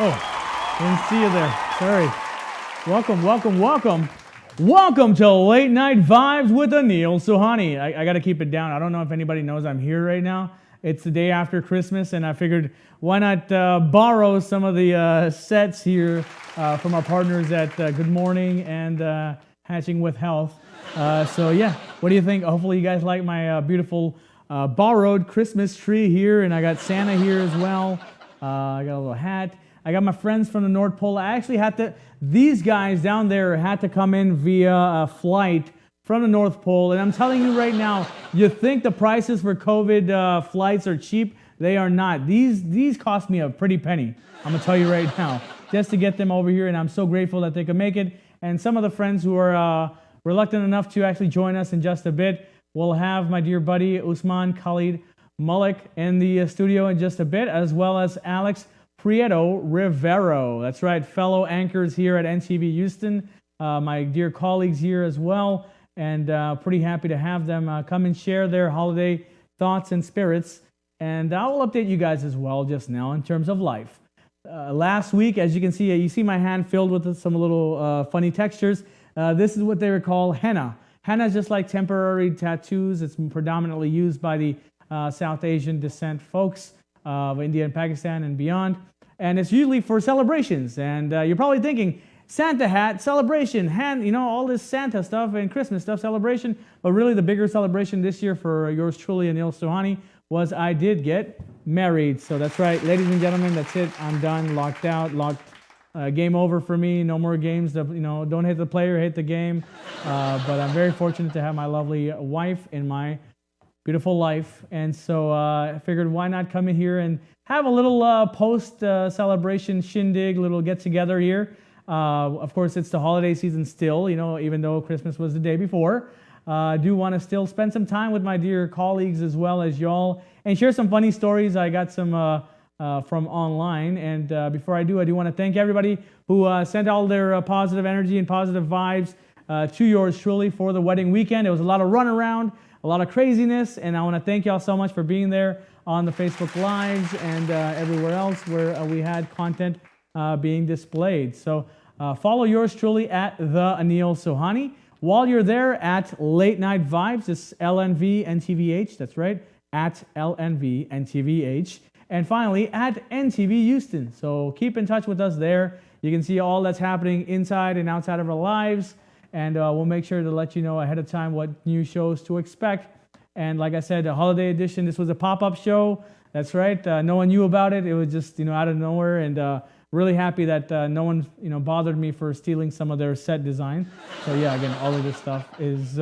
Oh, didn't see you there. Sorry. Welcome to Late Night Vibes with Anil Suhani. I got to keep it down. I don't know if anybody knows I'm here right now. It's the day after Christmas, and I figured why not borrow some of the sets here from our partners at Good Morning and Hatching with Health. So yeah, what do you think? Hopefully you guys like my beautiful borrowed Christmas tree here, and I got Santa here as well. I got a little hat. I got my friends from the North Pole. I actually these guys down there had to come in via a flight from the North Pole. And I'm telling you right now, you think the prices for COVID flights are cheap? They are not. These cost me a pretty penny. I'm going to tell you right now, just to get them over here. And I'm so grateful that they could make it. And some of the friends who are reluctant enough to actually join us in just a bit, we'll have my dear buddy Usman, Khalid, Malik in the studio in just a bit, as well as Alex, Prieto, Rivero. That's right, fellow anchors here at NTV Houston, my dear colleagues here as well, and pretty happy to have them come and share their holiday thoughts and spirits. And I will update you guys as well just now in terms of life. Last week, as you see my hand filled with some little funny textures. This is what they would call henna. Henna is just like temporary tattoos. It's predominantly used by the South Asian descent folks of India and Pakistan and beyond. And it's usually for celebrations. And you're probably thinking, Santa hat, celebration, all this Santa stuff and Christmas stuff, celebration. But really the bigger celebration this year for yours truly, Anil Suhani, was I did get married. So that's right, ladies and gentlemen, that's it. I'm done, locked out, game over for me. No more games. Don't hit the player, hit the game. But I'm very fortunate to have my lovely wife in my beautiful life. And so I figured why not come in here and have a little post-celebration shindig, little get-together here. Of course, it's the holiday season still, even though Christmas was the day before. I do want to still spend some time with my dear colleagues as well as y'all and share some funny stories. I got some from online. And before I do want to thank everybody who sent all their positive energy and positive vibes to yours truly for the wedding weekend. It was a lot of runaround, a lot of craziness, and I want to thank y'all so much for being there on the Facebook Lives and everywhere else where we had content being displayed. So follow yours truly at the Anil Suhani. While you're there at Late Night Vibes, it's LNV NTVH, that's right, at LNV NTVH. And finally, at NTV Houston. So keep in touch with us there. You can see all that's happening inside and outside of our lives. And we'll make sure to let you know ahead of time what new shows to expect. And like I said, the holiday edition, this was a pop-up show. That's right. No one knew about it. It was just, out of nowhere. And really happy that no one, bothered me for stealing some of their set design. So yeah, again, all of this stuff is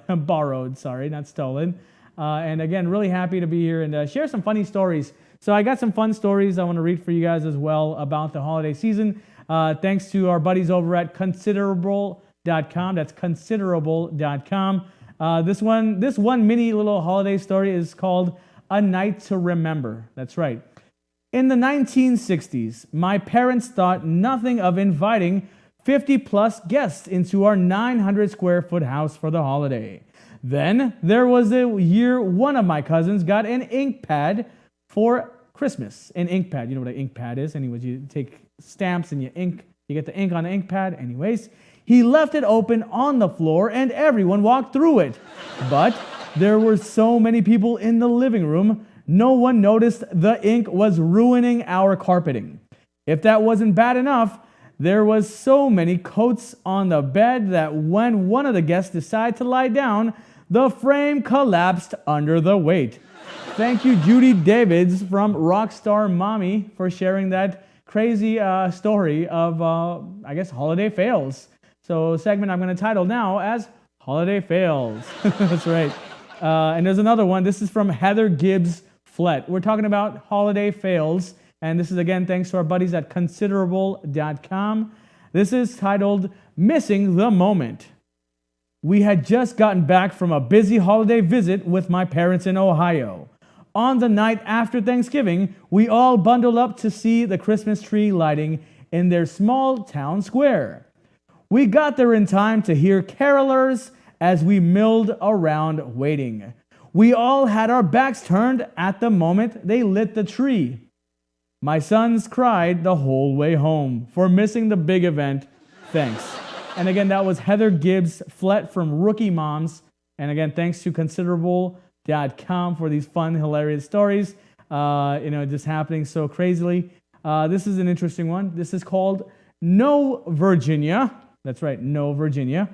borrowed. Sorry, not stolen. And again, really happy to be here and share some funny stories. So I got some fun stories I want to read for you guys as well about the holiday season. Thanks to our buddies over at Considerable.com. That's Considerable.com. This one mini little holiday story is called A Night to Remember. That's right. In the 1960s, my parents thought nothing of inviting 50-plus guests into our 900 square foot house for the holiday. Then there was the year one of my cousins got an ink pad for Christmas. An ink pad, you know what an ink pad is. Anyways, you take stamps and you get the ink on the ink pad. Anyways, he left it open on the floor and everyone walked through it. But there were so many people in the living room, no one noticed the ink was ruining our carpeting. If that wasn't bad enough, there was so many coats on the bed that when one of the guests decided to lie down, the frame collapsed under the weight. Thank you, Judy Davids from Rockstar Mommy, for sharing that crazy story of, holiday fails. So segment I'm going to title now as Holiday Fails. That's right. And there's another one. This is from Heather Gibbs Flett. We're talking about holiday fails. And this is, again, thanks to our buddies at Considerable.com. This is titled Missing the Moment. We had just gotten back from a busy holiday visit with my parents in Ohio. On the night after Thanksgiving, we all bundled up to see the Christmas tree lighting in their small town square. We got there in time to hear carolers as we milled around waiting. We all had our backs turned at the moment they lit the tree. My sons cried the whole way home for missing the big event. Thanks. And again, that was Heather Gibbs Flett from Rookie Moms. And again, thanks to Considerable.com for these fun, hilarious stories. Just happening so crazily. This is an interesting one. This is called No Virginia. That's right, No Virginia.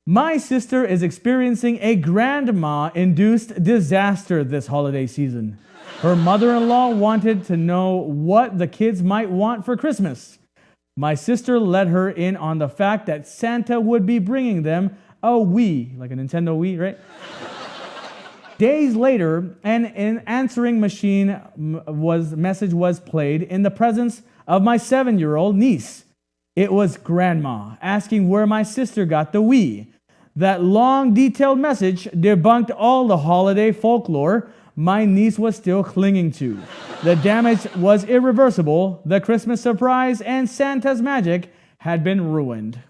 My sister is experiencing a grandma-induced disaster this holiday season. Her mother-in-law wanted to know what the kids might want for Christmas. My sister let her in on the fact that Santa would be bringing them a Wii, like a Nintendo Wii, right? Days later, an answering machine message was played in the presence of my 7-year-old niece. It was Grandma asking where my sister got the Wii. That long, detailed message debunked all the holiday folklore my niece was still clinging to. The damage was irreversible. The Christmas surprise and Santa's magic had been ruined.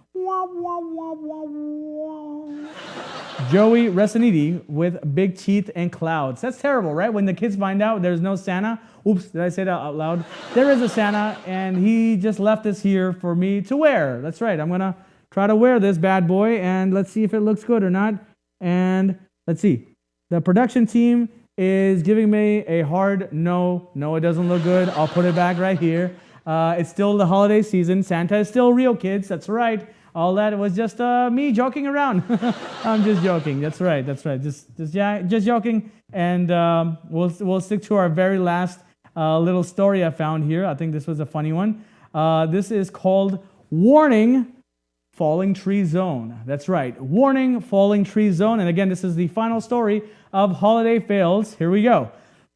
Joey Resiniti with big teeth and clouds. That's terrible, right? When the kids find out there's no Santa. Oops, did I say that out loud? There is a Santa, and he just left this here for me to wear. That's right. I'm going to try to wear this bad boy, and let's see if it looks good or not. And let's see. The production team is giving me a hard no. No, it doesn't look good. I'll put it back right here. It's still the holiday season. Santa is still real, kids. That's right. All that was just me joking around. I'm just joking. That's right. Just joking. And we'll stick to our very last little story I found here. I think this was a funny one. This is called Warning, Falling Tree Zone. That's right. Warning, Falling Tree Zone. And again, this is the final story of holiday fails. Here we go.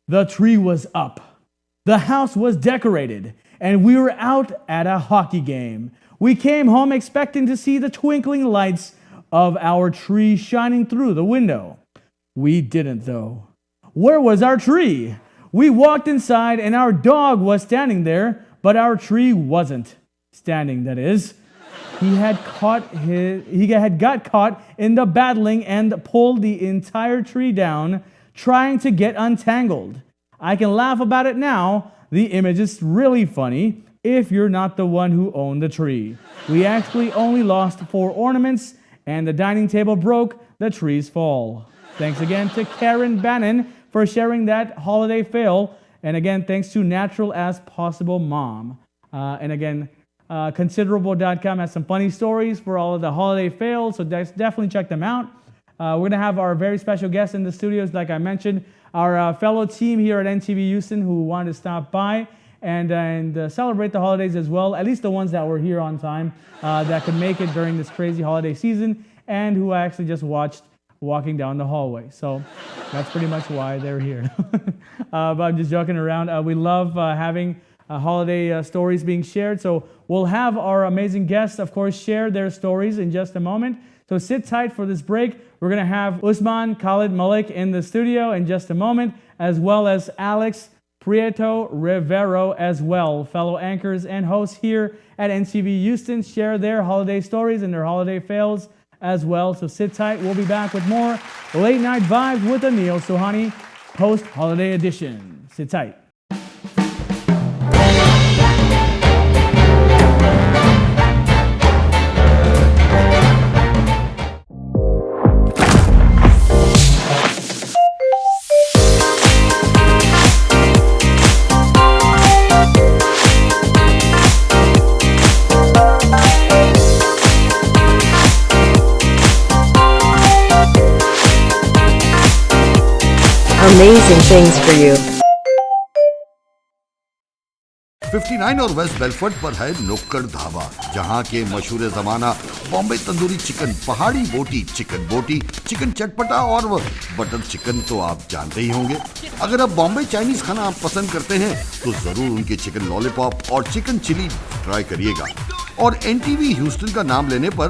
The tree was up. The house was decorated. And we were out at a hockey game. We came home expecting to see the twinkling lights of our tree shining through the window. We didn't, though. Where was our tree? We walked inside and our dog was standing there, but our tree wasn't standing, that is. He had got caught in the battling and pulled the entire tree down, trying to get untangled. I can laugh about it now. The image is really funny if you're not the one who owned the tree. We actually only lost 4 ornaments, and the dining table broke the tree's fall. Thanks again to Karen Bannon for sharing that holiday fail. And again, thanks to Natural as Possible Mom. And again, Considerable.com has some funny stories for all of the holiday fails, so definitely check them out. We're going to have our very special guest in the studios, like I mentioned, our fellow team here at NTV Houston who wanted to stop by and celebrate the holidays as well, at least the ones that were here on time, that could make it during this crazy holiday season, and who I actually just watched walking down the hallway. So that's pretty much why they're here. But I'm just joking around. We love having holiday stories being shared. So we'll have our amazing guests, of course, share their stories in just a moment. So sit tight for this break. We're going to have Usman, Khalid, Malik in the studio in just a moment, as well as Alex, Prieto, Rivero as well. Fellow anchors and hosts here at NTV Houston share their holiday stories and their holiday fails as well. So sit tight. We'll be back with more Late Night Vibes with Anil Sohani, post-holiday edition. Sit tight. Amazing things for you. 59 और waste Bellfort पर है नुक्कड़ ढाबा, जहां के मशहूर जमाना Bombay tandoori chicken, पहाड़ी बोटी, चिकन चटपटा और बटर चिकन तो आप जानते ही होंगे। अगर आप बॉम्बे चाइनीज खाना आप पसंद करते हैं तो जरूर उनके चिकन लॉलीपॉप और चिकन चिली ट्राई करिएगा। और एनटीवी ह्यूस्टन का नाम लेने पर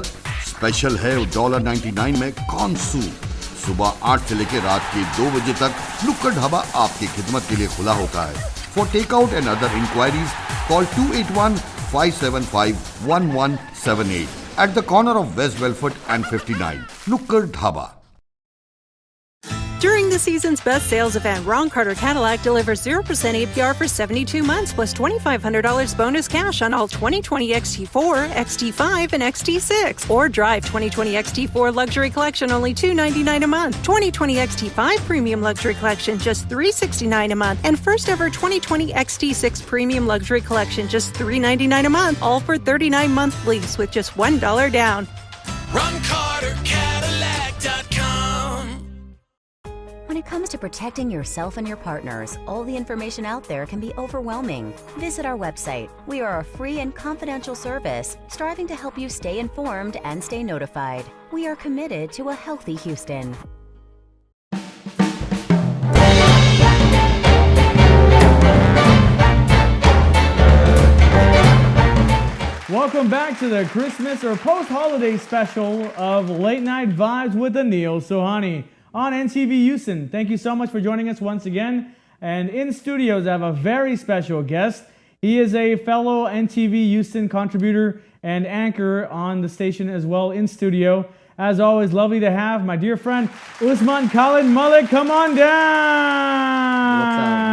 स्पेशल है $1.99 में कॉर्न सूप। सुबह 8 से लेकर रात के 2 बजे तक नुक्कड़ ढाबा आपकी खिदमत के लिए खुला होता है। For takeout and other inquiries, call 281-575-1178 at the corner of West Belfort and 59. Nukkad Dhaba. During the season's best sales event, Ron Carter Cadillac delivers 0% APR for 72 months plus $2,500 bonus cash on all 2020 XT4, XT5, and XT6. Or drive 2020 XT4 Luxury Collection only $299 a month. 2020 XT5 Premium Luxury Collection just $369 a month. And first ever 2020 XT6 Premium Luxury Collection just $399 a month. All for 39-month lease with just $1 down. RonCarterCadillac.com. When it comes to protecting yourself and your partners, all the information out there can be overwhelming. Visit our website. We are a free and confidential service striving to help you stay informed and stay notified. We are committed to a healthy Houston. Welcome back to the Christmas or post-holiday special of Late Night Vibes with Anil Sohani on NTV Houston. Thank you so much for joining us once again. And in studios, I have a very special guest. He is a fellow NTV Houston contributor and anchor on the station as well in studio. As always, lovely to have my dear friend Usman, Khalid, Malik. Come on down. What's up, man?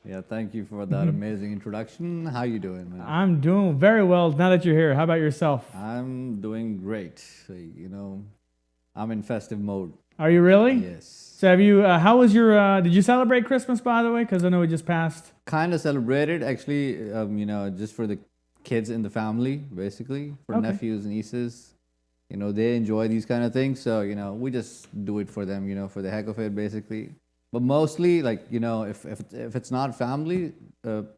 Yeah, thank you for that amazing introduction. How you doing, man? I'm doing very well now that you're here. How about yourself? I'm doing great. I'm in festive mode. Are you really? Yes. So have you, how was your, did you celebrate Christmas, by the way? Because I know it just passed. Kind of celebrated, actually, just for the kids in the family, basically, for nephews and nieces. They enjoy these kind of things. So, we just do it for them, for the heck of it, basically. But mostly, if it's not family,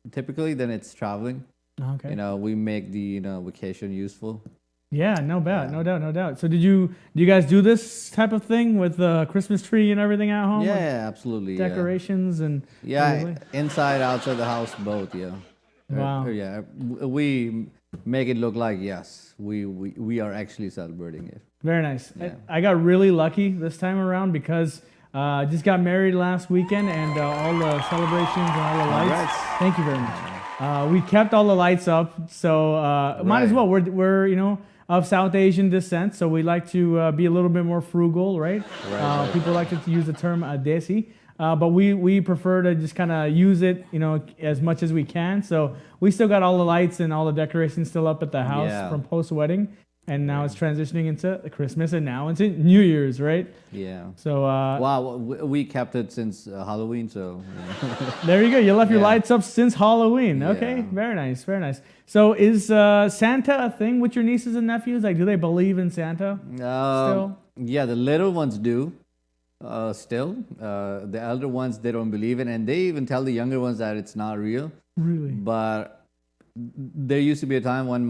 typically, then it's traveling. Okay. We make the, vacation useful. Yeah, no doubt, no doubt. So do you guys do this type of thing with the Christmas tree and everything at home? Yeah, absolutely. Decorations and... Yeah, inside, outside the house, both, yeah. Wow. Yeah, we make it look like, yes, we are actually celebrating it. Very nice. Yeah. I got really lucky this time around because I just got married last weekend and all the celebrations and all the lights. Congrats. Thank you very much. We kept all the lights up, so might as well. We're of South Asian descent, so we like to be a little bit more frugal, right? People like to use the term desi. But we prefer to just kind of use it, as much as we can. So we still got all the lights and all the decorations still up at the house from post-wedding. And now it's transitioning into Christmas and now into New Year's, right? Yeah. So wow, we kept it since Halloween, so... There you go. You left your lights up since Halloween. Okay, very nice, very nice. So is Santa a thing with your nieces and nephews? Like, do they believe in Santa still? Yeah, the little ones do. Still, the elder ones, they don't believe it, and they even tell the younger ones that it's not real. Really? But there used to be a time when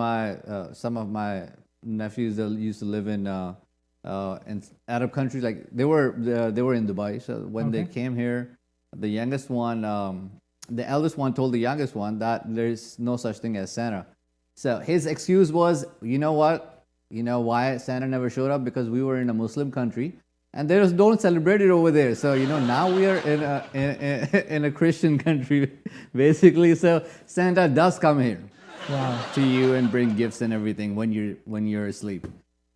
some of my nephews that used to live in Arab countries, like they were in Dubai. So when they came here, the youngest one, the eldest one told the youngest one that there's no such thing as Santa. So his excuse was, you know what? You know why Santa never showed up? Because we were in a Muslim country. And they just don't celebrate it over there. So, now we are in a Christian country, basically. So Santa does come here to you and bring gifts and everything when you're asleep.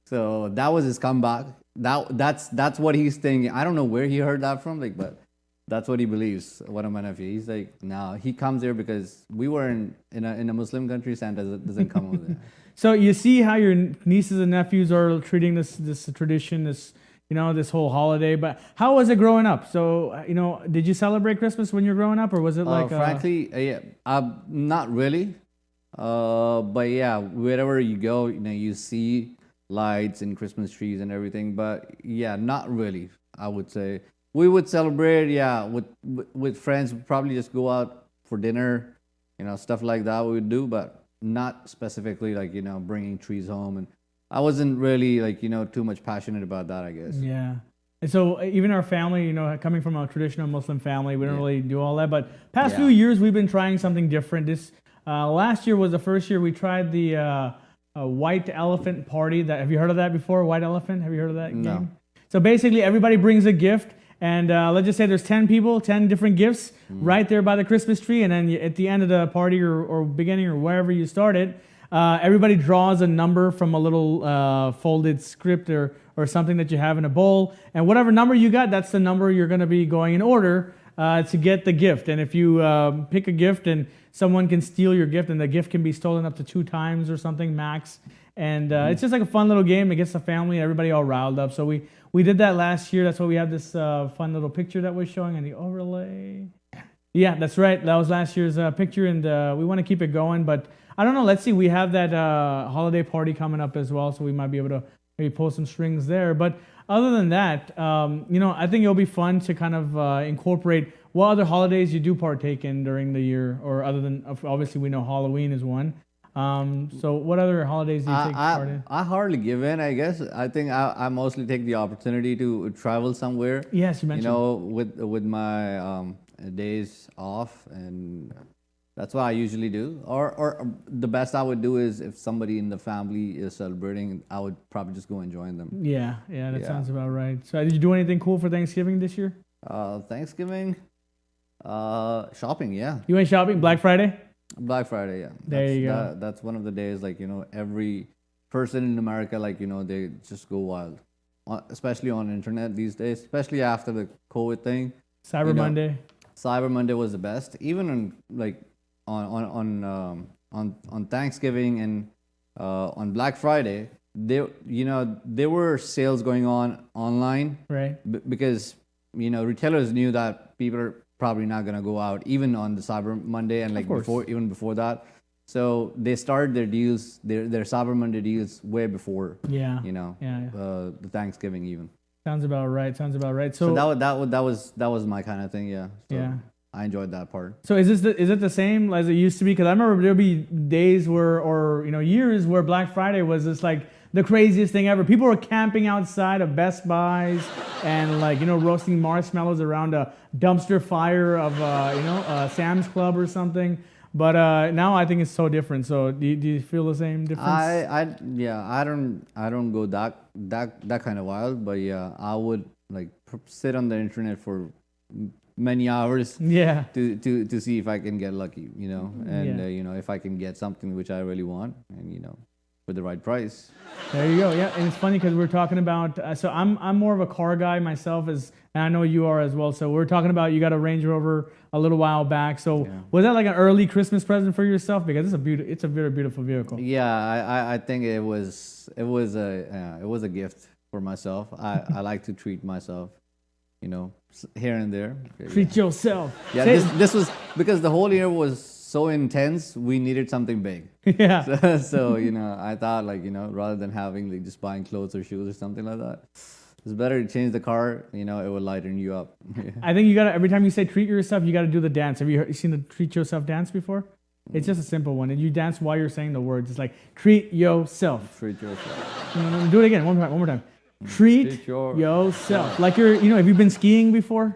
So that was his comeback. That's what he's thinking. I don't know where he heard that from, but that's what he believes. One of my nephews, he's like, no, he comes here because we were in a Muslim country. Santa doesn't come over there. So you see how your nieces and nephews are treating this tradition, this whole holiday. But how was it growing up? So, did you celebrate Christmas when you were growing up, or was it like... Frankly, not really. But yeah, wherever you go, you see lights and Christmas trees and everything. But yeah, not really, I would say. We would celebrate, with friends. We'd probably just go out for dinner, stuff like that we would do. But not specifically bringing trees home. And I wasn't really too much passionate about that, I guess. Yeah. And so even our family, coming from a traditional Muslim family, we don't really do all that. But past few years, we've been trying something different. This last year was the first year we tried the white elephant party. Have you heard of that before? White elephant? Have you heard of that game? So basically, everybody brings a gift. And let's just say there's 10 people, 10 different gifts right there by the Christmas tree. And then at the end of the party or beginning or wherever you started, Everybody draws a number from a little folded script or something that you have in a bowl. And whatever number you got, that's the number you're going to be going in order to get the gift. And if you pick a gift and someone can steal your gift, and the gift can be stolen up to 2 times or something max. And it's just like a fun little game. It gets the family and everybody all riled up. So we did that last year. That's why we have this fun little picture that we're showing in the overlay. Yeah, that's right. That was last year's picture, and we want to keep it going. But I don't know. Let's see. We have that holiday party coming up as well, so we might be able to maybe pull some strings there. But other than that, I think it'll be fun to kind of incorporate what other holidays you do partake in during the year, or other than, obviously, we know Halloween is one. So what other holidays do you take part in? I hardly give in, I guess. I think I mostly take the opportunity to travel somewhere. Yes, you mentioned. With my days off, and that's what I usually do. Or the best I would do is if somebody in the family is celebrating, I would probably just go and join them. Yeah, that sounds about right. So did you do anything cool for Thanksgiving this year? Thanksgiving, shopping, yeah. You went shopping Black Friday? Black Friday, yeah. There you go. That's one of the days, every person in America, they just go wild, especially on internet these days, especially after the COVID thing. Cyber Monday. Cyber Monday was the best. Even on Thanksgiving and on Black Friday, there were sales going on online, right? Because retailers knew that people are probably not gonna go out even on the Cyber Monday and before that. So they started their deals, their Cyber Monday deals way before. The Thanksgiving even. Sounds about right. So that was my kind of thing. Yeah. So I enjoyed that part. So is it the same as it used to be? Because I remember there'd be days or years where Black Friday was just like the craziest thing ever. People were camping outside of Best Buys and roasting marshmallows around a dumpster fire of Sam's Club or something. But now I think it's so different. So do you feel the same difference? I don't go that kind of wild, but yeah, I would sit on the internet for many hours. Yeah. To see if I can get lucky, and if I can get something which I really want, and with the right price. There you go. Yeah, and it's funny because we're talking about. So I'm more of a car guy myself, and I know you are as well. So we're talking about you got a Range Rover a little while back. So was that like an early Christmas present for yourself? Because it's a very beautiful vehicle. Yeah, I think it was a gift for myself. I like to treat myself, here and there. Treat yourself. Yeah, this was because the whole year was so intense. We needed something big. Yeah. So I thought rather than having just buying clothes or shoes or something like that, it's better to change the car. It will lighten you up. I think you gotta, every time you say treat yourself, you gotta do the dance. Have you seen the treat yourself dance before? It's just a simple one, and you dance while you're saying the words. It's like treat yourself. Treat yourself. No, do it again. One more time. Treat yourself. Like have you been skiing before?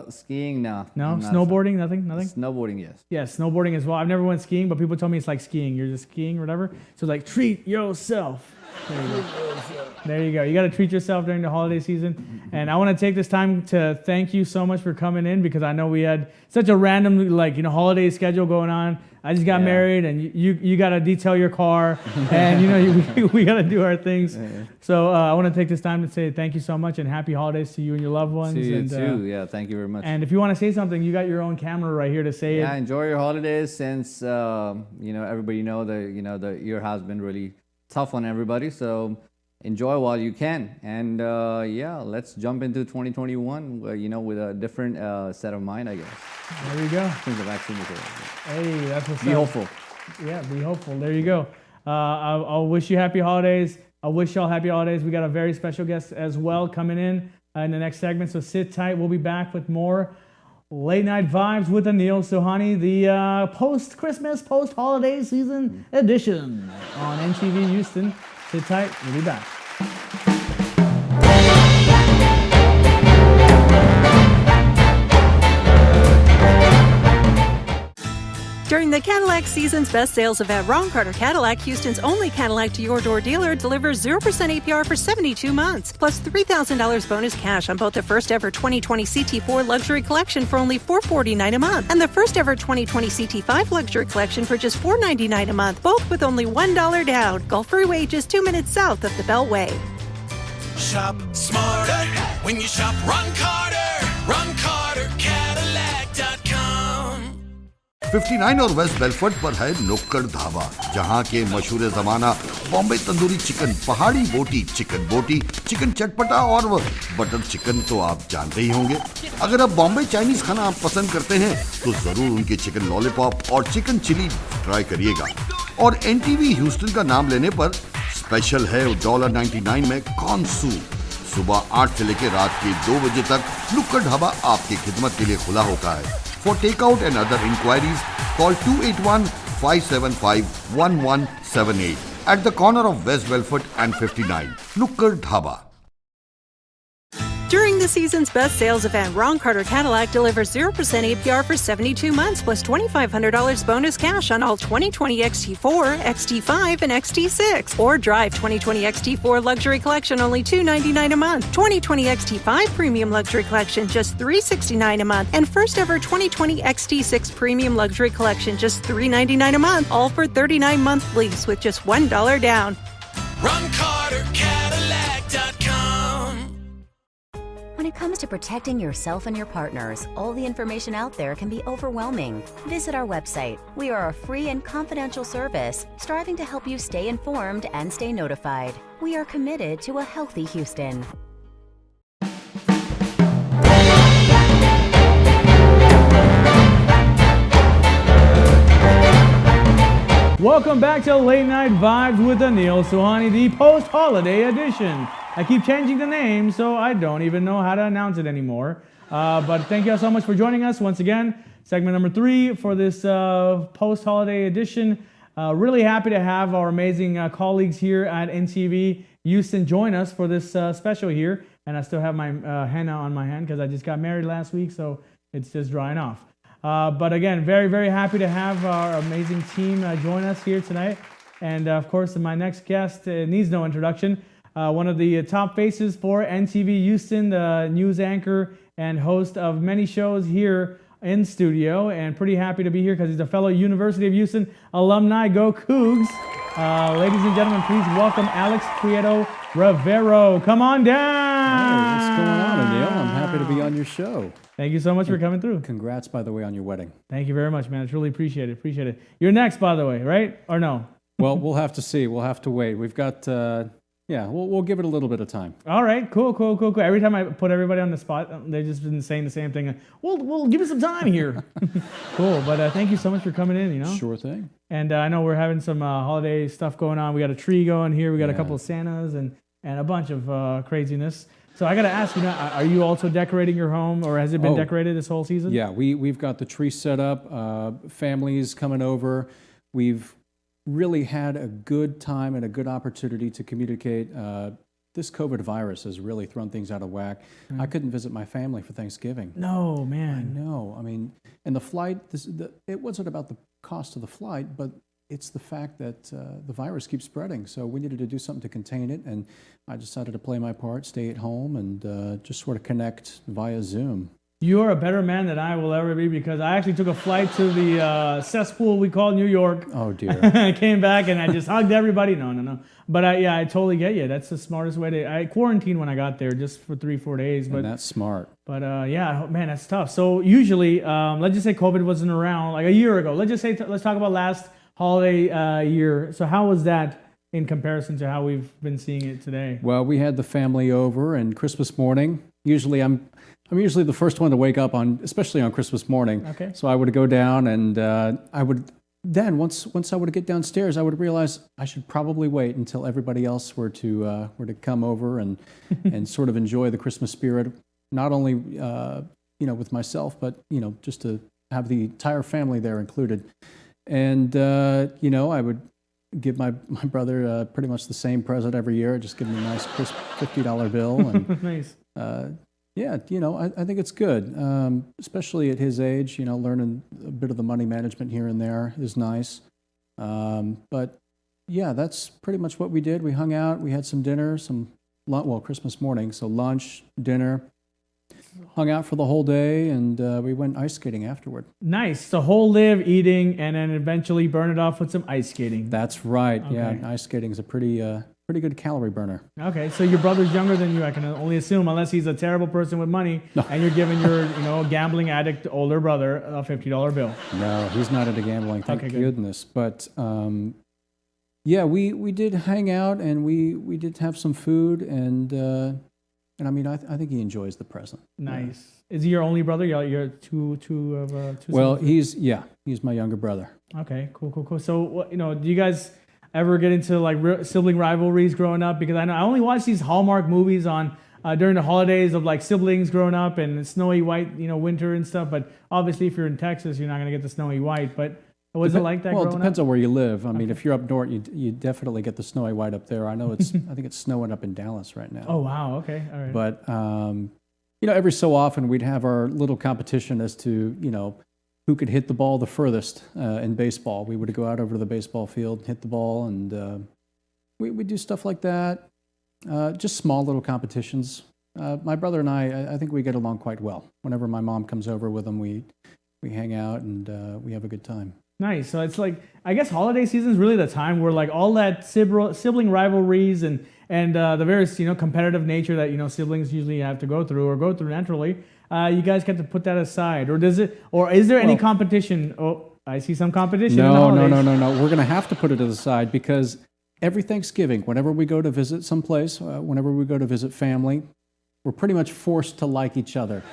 Skiing, no. No? Snowboarding, nothing? Snowboarding, yes. Yeah, snowboarding as well. I've never went skiing, but people tell me it's like skiing. You're just skiing or whatever. So treat yourself. There you go. You got to treat yourself during the holiday season. And I want to take this time to thank you so much for coming in, because I know we had such a random holiday schedule going on. I just got married, and you got to detail your car, and we got to do our things. So I want to take this time to say thank you so much, and happy holidays to you and your loved ones. To you too. Yeah, thank you very much. And if you want to say something, you got your own camera right here to say it. Yeah, enjoy your holidays. Since everybody know that the year has been really tough on everybody, so enjoy while you can. And let's jump into 2021 with a different set of mind, I guess. There you go. Since the vaccine is here. Hey, that's what's up. Be hopeful. Yeah, be hopeful. There you go. I'll wish you happy holidays. I wish y'all happy holidays. We got a very special guest as well coming in the next segment, so sit tight. We'll be back with more Late Night Vibes with Anil Sohani, the post-Christmas, post-holiday season edition on NTV Houston. Sit tight. We'll be back. During the Cadillac Season's Best Sales event, Ron Carter Cadillac, Houston's only Cadillac to-your-door dealer, delivers 0% APR for 72 months, plus $3,000 bonus cash on both the first-ever 2020 CT4 Luxury Collection for only $449 a month, and the first-ever 2020 CT5 Luxury Collection for just $499 a month, both with only $1 down. Gulf Freeway, just 2 minutes south of the Beltway. Shop smarter when you shop Ron Carter. RonCarterCadillac.com. 59 और waste Bellfort पर है नुक्कड़ ढाबा, जहां के मशहूर जमाना Bombay tandoori chicken, पहाड़ी बोटी, चिकन चटपटा और बटर चिकन तो आप जानते ही होंगे। अगर आप बॉम्बे चाइनीज खाना आप पसंद करते हैं तो जरूर उनके चिकन लॉलीपॉप और चिकन चिली ट्राई करिएगा। और एनटीवी ह्यूस्टन का नाम लेने पर स्पेशल है $99 में कॉर्न सूप। सुबह 8 से लेकर रात के 2 बजे तक नुक्कड़ ढाबा आपकी खिदमत के लिए खुला होता है। For takeout and other inquiries, call 281-575-1178 at the corner of West Belfort and 59. Nukkad Dhaba. During the season's best sales event, Ron Carter Cadillac delivers 0% APR for 72 months, plus $2,500 bonus cash on all 2020 XT4, XT5, and XT6. Or drive 2020 XT4 Luxury Collection only $299 a month, 2020 XT5 Premium Luxury Collection just $369 a month, and first ever 2020 XT6 Premium Luxury Collection just $399 a month, all for 39-month lease with just $1 down. RonCarterCadillac.com. When it comes to protecting yourself and your partners, all the information out there can be overwhelming. Visit our website. We are a free and confidential service striving to help you stay informed and stay notified. We are committed to a healthy Houston. Welcome back to Late Night Vibes with Anil Suhani, the post-holiday edition. I keep changing the name, so I don't even know how to announce it anymore. But thank you all so much for joining us once again. Segment number 3 for this post-holiday edition. Really happy to have our amazing colleagues here at NTV Houston join us for this special here. And I still have my henna on my hand because I just got married last week, so it's just drying off. But again, very, very happy to have our amazing team join us here tonight. And of course, my next guest needs no introduction. One of the top faces for NTV Houston, the news anchor and host of many shows here in studio, and pretty happy to be here because he's a fellow University of Houston alumni. Go Cougs! Ladies and gentlemen, please welcome Alex Prieto Rivero. Come on down! Hey, what's going on, Anil? I'm happy to be on your show. Thank you so much for coming through. Congrats, by the way, on your wedding. Thank you very much, man. It's really appreciated. Appreciate it. You're next, by the way, right? Or no? Well, we'll have to see. We'll have to wait. We've got, we'll give it a little bit of time. All right, cool. Every time I put everybody on the spot, they've just been saying the same thing. We'll give it some time here. Cool, but thank you so much for coming in, you know? Sure thing. And I know we're having some holiday stuff going on. We got a tree going here. We got a couple of Santas and a bunch of craziness. So I got to ask you, are you also decorating your home, or has it been decorated this whole season? Yeah, we've got the tree set up, families coming over. We've really had a good time and a good opportunity to communicate. This COVID virus has really thrown things out of whack. I couldn't visit my family for Thanksgiving. No, man. I know. I mean, and the flight, it wasn't about the cost of the flight, but it's the fact that the virus keeps spreading. So we needed to do something to contain it, and I decided to play my part, stay at home, and just sort of connect via Zoom. You are a better man than I will ever be, because I actually took a flight to the cesspool we call New York. Oh, dear. I came back and I just hugged everybody. No. But I totally get you. That's the smartest way to... I quarantined when I got there just for 3-4 days. But And that's smart. But man, that's tough. So usually, let's just say COVID wasn't around like a year ago. Let's just say, let's talk about last holiday year. So how was that in comparison to how we've been seeing it today? Well, we had the family over, and Christmas morning, usually I'm usually the first one to wake up especially on Christmas morning. Okay. So I would go down, and once I would get downstairs, I would realize I should probably wait until everybody else were to come over and and sort of enjoy the Christmas spirit, not only with myself, but just to have the entire family there included. And I would give my brother pretty much the same present every year. Just give him a nice crisp $50 bill, and Nice. Yeah, I think it's good, especially at his age. Learning a bit of the money management here and there is nice. But yeah, that's pretty much what we did. We hung out. We had some dinner, Christmas morning, so lunch, dinner. Hung out for the whole day, and we went ice skating afterward. Nice. So whole live eating, and then eventually burn it off with some ice skating. That's right. Okay. Yeah, ice skating is a pretty good calorie burner. Okay, so your brother's younger than you, I can only assume, unless he's a terrible person with money, and you're giving your gambling addict older brother a $50 bill. No, he's not into gambling, thank Okay, good. goodness. But yeah, we did hang out, and we did have some food, and I mean, I think he enjoys the present. Nice. Is he your only brother? You're two Well, siblings? he's my younger brother. Okay, cool. So, do you guys ever get into like sibling rivalries growing up? Because I know I only watch these Hallmark movies on during the holidays of like siblings growing up and snowy white, winter and stuff. But obviously, if you're in Texas, you're not gonna get the snowy white. But was it like that Well, it growing depends up? on where you live. I mean, if you're up north, you definitely get the snowy white up there. I know I think it's snowing up in Dallas right now. Oh wow. Okay. All right. But every so often we'd have our little competition as to who could hit the ball the furthest in baseball. We would go out over to the baseball field, hit the ball, and we do stuff like that. Just small little competitions. My brother and I think we get along quite well. Whenever my mom comes over with him, we hang out and we have a good time. Nice. So it's like, I guess holiday season is really the time where like all that sibling rivalries and the various, competitive nature that, siblings usually have to go through naturally, you guys get to put that aside. Or is there any competition? Oh, I see some competition in the holidays. No. We're going to have to put it to the side because every Thanksgiving, whenever we go to visit someplace, whenever we go to visit family, we're pretty much forced to like each other.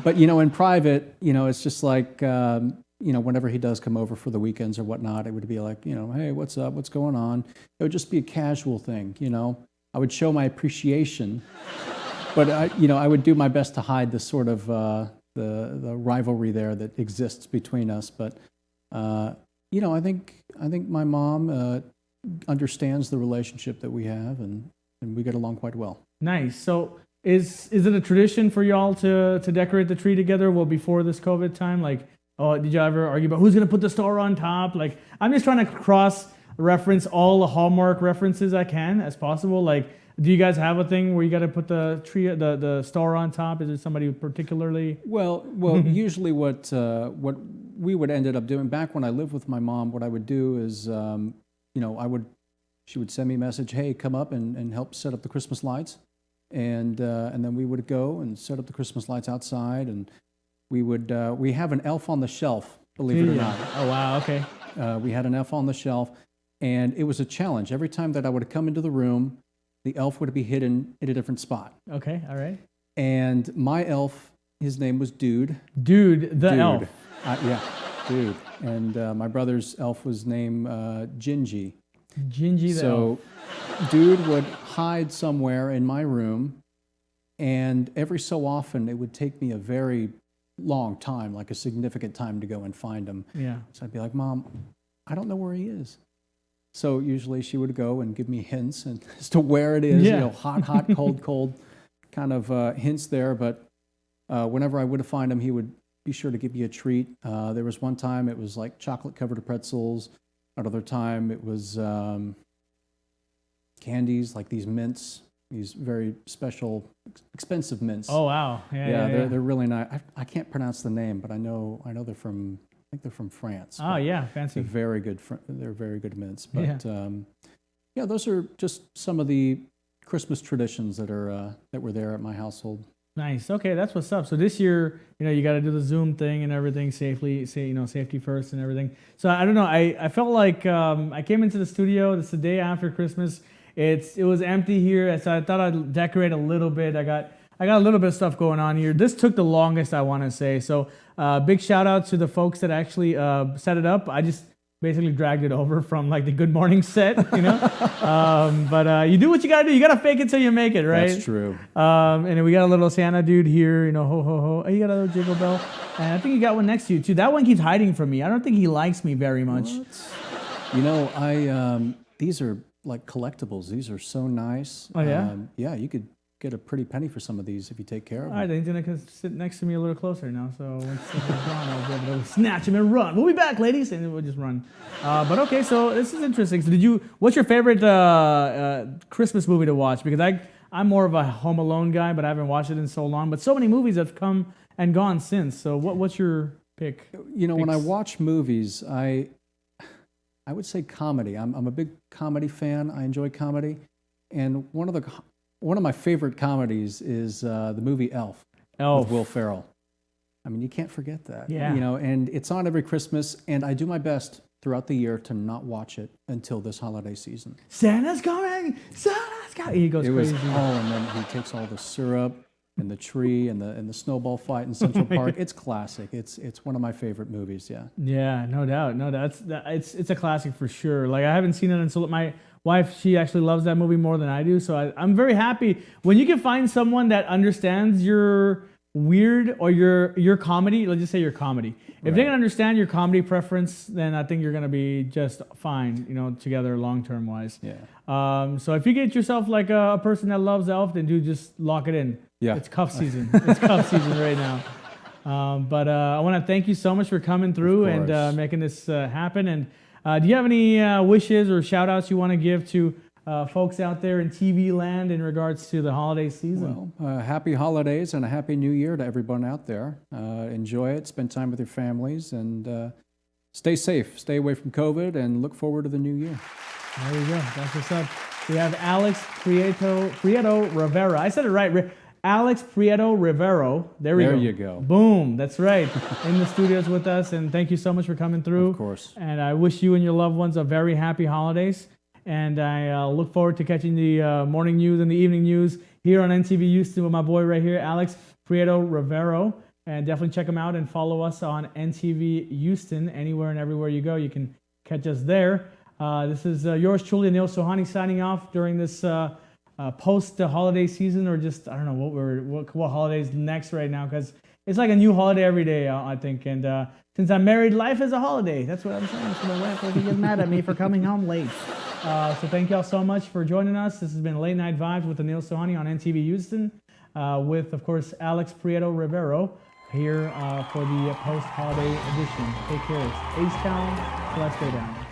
But, in private, it's just like, whenever he does come over for the weekends or whatnot, it would be like, hey, what's up? What's going on? It would just be a casual thing, I would show my appreciation, but I would do my best to hide the sort of the rivalry there that exists between us. But I think my mom understands the relationship that we have, and we get along quite well. Nice. So is it a tradition for y'all to decorate the tree together? Well, before this COVID time, like, oh, did you ever argue about who's going to put the star on top? Like, I'm just trying to cross-reference all the Hallmark references I can as possible. Like, do you guys have a thing where you got to put the tree, the star on top? Is it somebody particularly? Well, usually what we would ended up doing back when I lived with my mom, what I would do is, she would send me a message, hey, come up and help set up the Christmas lights, and then we would go and set up the Christmas lights outside, and we have an elf on the shelf, believe it or not. Oh, wow, okay. We had an elf on the shelf, and it was a challenge. Every time that I would come into the room, the elf would be hidden in a different spot. Okay, all right. And my elf, his name was Dude. Dude, elf. Yeah, Dude. And my brother's elf was named Gingy. Gingy the elf. So Dude would hide somewhere in my room, and every so often it would take me a very long time, like a significant time, to go and find him. Yeah. So I'd be like, Mom, I don't know where he is. So usually she would go and give me hints as to where it is, hot, cold kind of hints there. But whenever I would find him, he would be sure to give me a treat. There was one time it was like chocolate-covered pretzels. Another time it was candies, like these mints, these very special, expensive mints. Oh, wow. Yeah. They're really nice. I can't pronounce the name, but I know they're from, I think they're from France. Oh, yeah, fancy. They're very good. They're very good mints. But those are just some of the Christmas traditions that were there at my household. Nice. Okay, that's what's up. So this year, you got to do the Zoom thing and everything safely. Safety first and everything. So I don't know. I felt like I came into the studio. It's the day after Christmas. It was empty here, so I thought I'd decorate a little bit. I got a little bit of stuff going on here. This took the longest, I want to say. So big shout out to the folks that actually set it up. I just basically dragged it over from like the Good Morning set, but you do what you gotta do. You gotta fake it till you make it, right? That's true. And then we got a little Santa dude here, ho ho ho. Oh, you got a little Jingle Bell, and I think you got one next to you too. That one keeps hiding from me. I don't think he likes me very much. What? These are like collectibles. These are so nice. Oh yeah. Yeah, you could get a pretty penny for some of these if you take care of All them. right, he's gonna sit next to me a little closer now, so once he's gone, I'll be able to snatch him and run. We'll be back, ladies, and we'll just run. But okay, so this is interesting. So what's your favorite Christmas movie to watch? Because I'm more of a Home Alone guy, but I haven't watched it in so long. But so many movies have come and gone since. So what's your pick? You know, when I Picks? watch movies, I would say comedy. I'm a big comedy fan. I enjoy comedy, and one of my favorite comedies is the movie Elf Elf. with Will Ferrell. I mean, you can't forget that. Yeah. You know, and it's on every Christmas, and I do my best throughout the year to not watch it until this holiday season. Santa's coming! Santa's coming! He goes It was crazy. and then he takes all the syrup and the tree and the snowball fight in Central Park. It's classic. It's one of my favorite movies. Yeah. Yeah, no doubt. No, it's a classic for sure. Like I haven't seen it until my wife, she actually loves that movie more than I do. So I'm very happy when you can find someone that understands your weird or your comedy. Let's just say your comedy. If they can understand your comedy preference, then I think you're gonna be just fine, together long term wise. Yeah. So if you get yourself like a person that loves Elf, then do just lock it in. Yeah. It's cuff season. It's cuff season right now. But I want to thank you so much for coming through and making this happen. And do you have any wishes or shout outs you want to give to folks out there in TV land in regards to the holiday season? Well, happy holidays and a happy new year to everyone out there. Enjoy it, spend time with your families, and stay safe. Stay away from COVID, and look forward to the new year. There you go. That's what's up. We have Alex Prieto Rivero. I said it right. Alex Prieto Rivero. There we go. There you go. Boom. That's right. In the studios with us. And thank you so much for coming through. Of course. And I wish you and your loved ones a very happy holidays. And I look forward to catching the morning news and the evening news here on NTV Houston with my boy right here, Alex Prieto Rivero. And definitely check him out and follow us on NTV Houston. Anywhere and everywhere you go, you can catch us there. This is yours truly, Anil Sohani, signing off during this post-holiday season, or just, I don't know what holiday's next right now, because it's like a new holiday every day, I think. And since I'm married, life is a holiday. That's what I'm saying. So my wife will get mad at me for coming home late. So thank y'all so much for joining us. This has been Late Night Vibes with Anil Sohani on NTV Houston, with, of course, Alex Prieto Rivero here for the post-holiday edition. Take care. H-Town, let's go down.